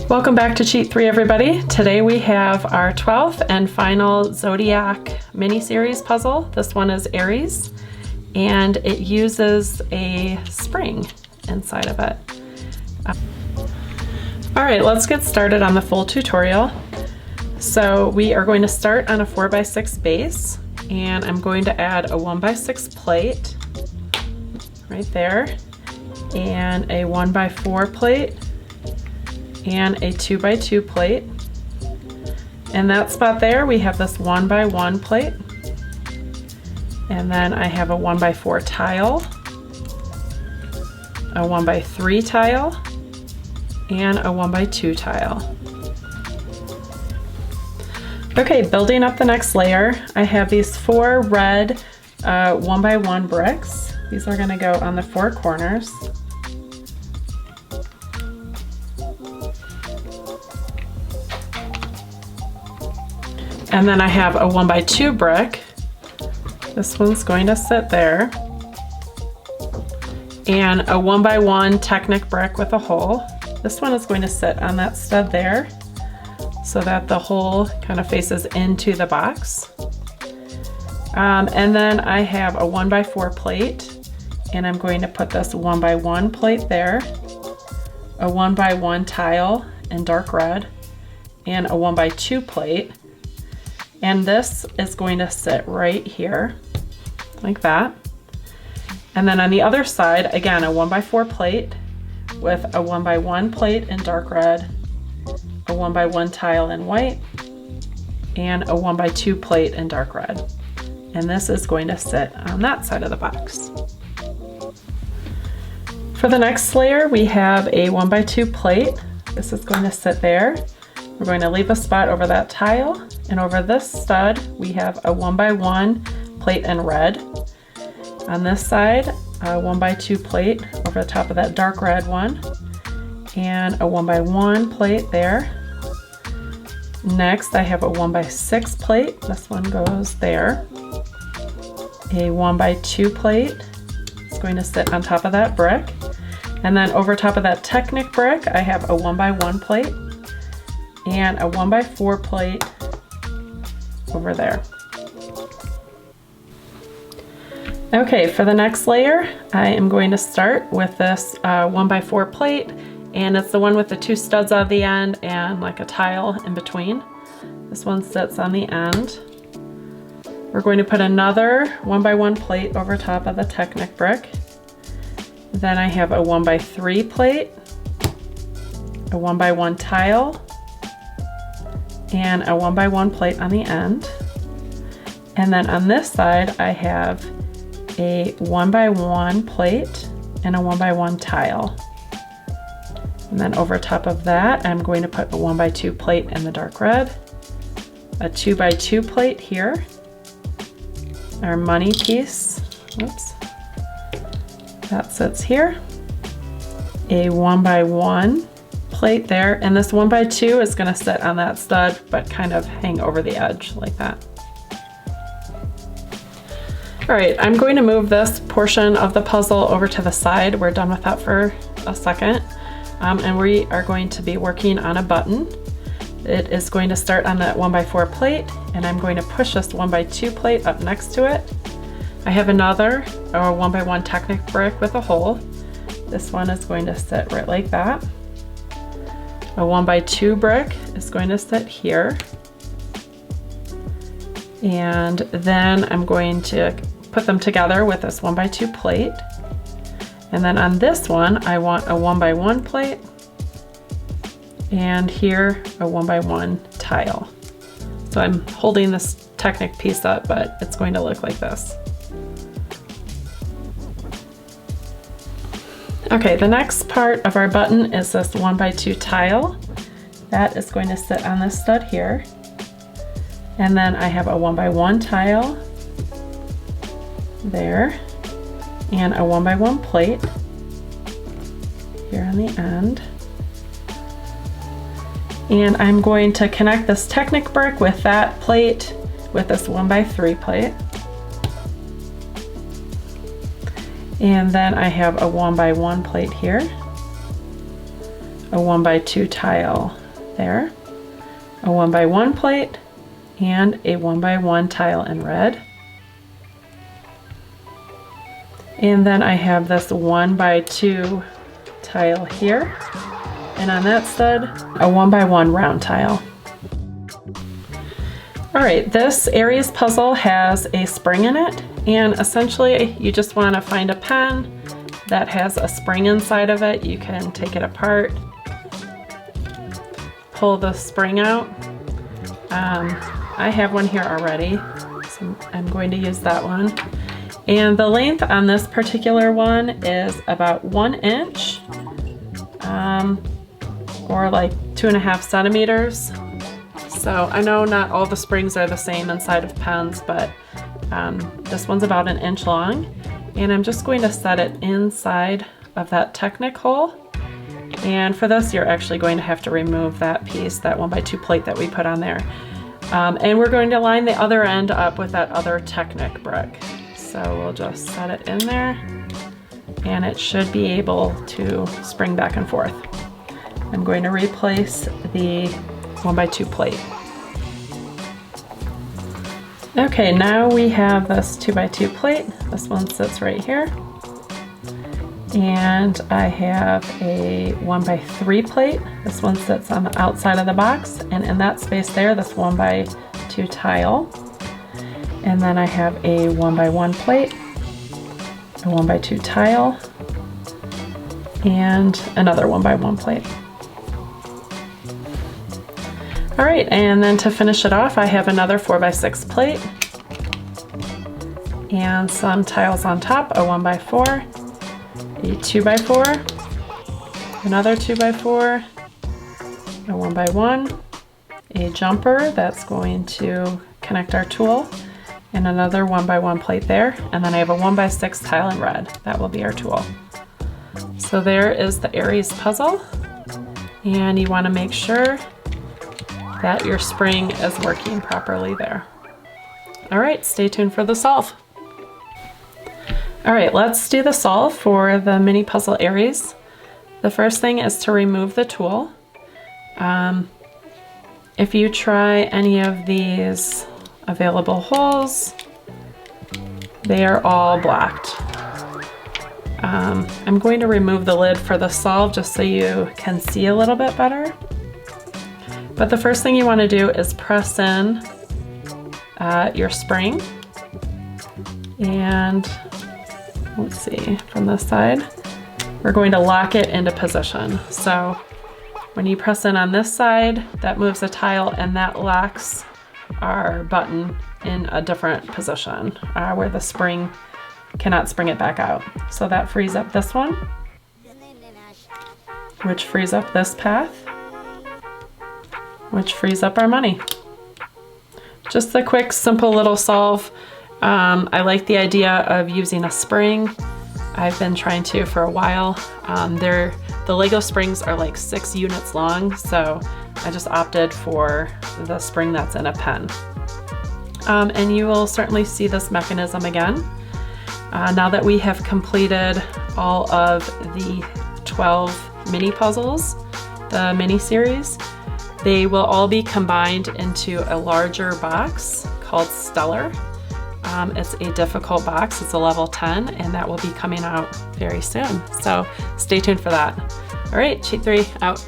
Welcome back to Cheat 3, everybody. Today we have our 12th and final Zodiac mini-series puzzle. This one is Aries, and it uses a spring inside of it. All right, let's get started on the full tutorial. So we are going to start on a 4x6 base, and I'm going to add a 1x6 plate right there, and a 1x4 plate, and a 2x2 plate. In that spot there, we have this 1x1 plate, and then I have a 1x4 tile, a 1x3 tile, and a 1x2 tile. Okay, building up the next layer, I have these 4 red 1x1 bricks. These are going to go on the 4 corners. And then I have a 1x2 brick. This one's going to sit there. And a 1x1 Technic brick with a hole. This one is going to sit on that stud there so that the hole kind of faces into the box. And then I have a 1x4 plate, and I'm going to put this 1x1 plate there, a 1x1 tile in dark red, and a 1x2 plate. And this is going to sit right here, like that. And then on the other side, again, a 1x4 plate with a 1x1 plate in dark red, a 1x1 tile in white, and a 1x2 plate in dark red. And this is going to sit on that side of the box. For the next layer, we have a 1x2 plate. This is going to sit there. We're going to leave a spot over that tile, and over this stud we have a 1x1 plate in red. On this side, a 1x2 plate over the top of that dark red one, and a 1x1 plate there. Next I have a 1x6 plate. This one goes there. A 1x2 plate is going to sit on top of that brick. And then over top of that Technic brick I have a 1x1 plate and a 1x4 plate over there. Okay, for the next layer, I am going to start with this 1x4 plate, and it's the one with the 2 studs on the end and like a tile in between. This one sits on the end. We're going to put another 1x1 plate over top of the Technic brick. Then I have a 1x3 plate, a 1x1 tile, and a 1x1 plate on the end. And then on this side I have a 1x1 plate and a 1x1 tile. And then over top of that I'm going to put a 1x2 plate in the dark red, a 2x2 plate here, our money piece, whoops, that sits here, a 1x1 plate there, and this 1x2 is going to sit on that stud but kind of hang over the edge like that. All right, I'm going to move this portion of the puzzle over to the side. We're done with that for a second, and we are going to be working on a button. It is going to start on that 1x4 plate, and I'm going to push this 1x2 plate up next to it. I have another 1x1 Technic brick with a hole. This one is going to sit right like that. A 1x2 brick is going to sit here. And then I'm going to put them together with this 1x2 plate. And then on this one, I want a 1x1 plate, and here a 1x1 tile. So I'm holding this Technic piece up, but it's going to look like this. Okay, the next part of our button is this 1x2 tile. That is going to sit on this stud here. And then I have a 1x1 tile there, and a 1x1 plate here on the end. And I'm going to connect this Technic brick with that plate with this 1x3 plate. And then I have a 1x1 plate here, a 1x2 tile there, a 1x1 plate, and a 1x1 tile in red. And then I have this 1x2 tile here, and on that stud, a 1x1 round tile. All right, this ARIES puzzle has a spring in it, and essentially you just want to find a pen that has a spring inside of it. You can take it apart, pull the spring out. I have one here already, so I'm going to use that one. And the length on this particular one is about 1 inch, or like 2.5 centimeters. So I know not all the springs are the same inside of pens, but this one's about 1 inch long. And I'm just going to set it inside of that Technic hole. And for this, you're actually going to have to remove that piece, that 1x2 plate that we put on there. And we're going to line the other end up with that other Technic brick. So we'll just set it in there, and it should be able to spring back and forth. I'm going to replace the 1x2 plate. Okay, now we have this 2x2 plate. This one sits right here. And I have a 1x3 plate. This one sits on the outside of the box, and in that space there, this 1x2 tile. And then I have a 1x1 plate, a 1x2 tile, and another 1x1 plate. All right, and then to finish it off, I have another 4x6 plate and some tiles on top, a 1x4, a 2x4, another 2x4, a 1x1, a jumper that's going to connect our tool, and another 1x1 plate there, and then I have a 1x6 tile in red. That will be our tool. So there is the ARIES puzzle, and you want to make sure that your spring is working properly there. All right, stay tuned for the solve. All right, let's do the solve for the mini puzzle ARIES. The first thing is to remove the tool. If you try any of these available holes, they are all blocked. I'm going to remove the lid for the solve just so you can see a little bit better. But the first thing you want to do is press in your spring, and let's see, from this side, we're going to lock it into position. So when you press in on this side, that moves a tile, and that locks our button in a different position where the spring cannot spring it back out. So that frees up this one, which frees up this path, which frees up our money. Just a quick, simple little solve. I like the idea of using a spring. I've been trying to for a while. The Lego springs are like 6 units long, so I just opted for the spring that's in a pen. And you will certainly see this mechanism again. Now that we have completed all of the 12 mini puzzles, the mini series, they will all be combined into a larger box called Stellar. It's a difficult box, it's a level 10, and that will be coming out very soon. So stay tuned for that. All right, Cheat 3 out.